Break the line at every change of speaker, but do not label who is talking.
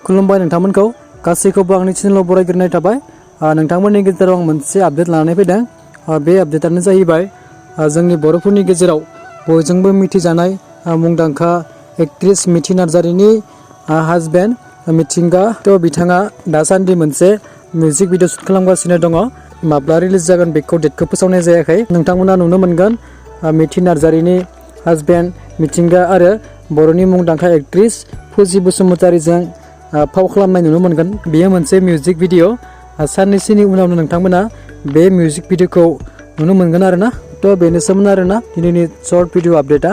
खुलुमबाय नोंथांमोनखौ गासैखौबो आंनि चेनेलाव बरायग्रोनाय थाबाय। नोंथांमोननि गेजेराव आं मोनसे आपडेट लानानै फैदों। बे आपडेटानो जाहैबाय जोंनि बर'फोरनि गेजेराव बयजोंबो मिथिजानाय मुंदांखा एक्ट्रेस मिथि नार्जारिनि हासबेन्ड मिथिंगा। थ' बिथाङा दासान्दि मोनसे मिउजिक भिडिअ शुट खालामगासिनो दङ। माब्ला रिलिज जागोन बेखौ डेटखौ फोसावनाय जायाखै। नोंथांमोना नुनो मोनगोन मिथि नार्जारिनि हासबेन्ड मिथिंगा आरो बर'नि मुंदांखा एक्ट्रेस फुजि बसुमतारीजों फाव खालामनाय नुनो मोनगोन। बेयो मोनसे मिउजिक भिडिअ। साननैसोनि उनावनो नोंथांमोना बे मिउजिक भिडिअखौ नुनो मोनगोन आरोना। थ' बेनोसोमोन आरोना दिनैनि शर्ट भिडिअ आपडेटा।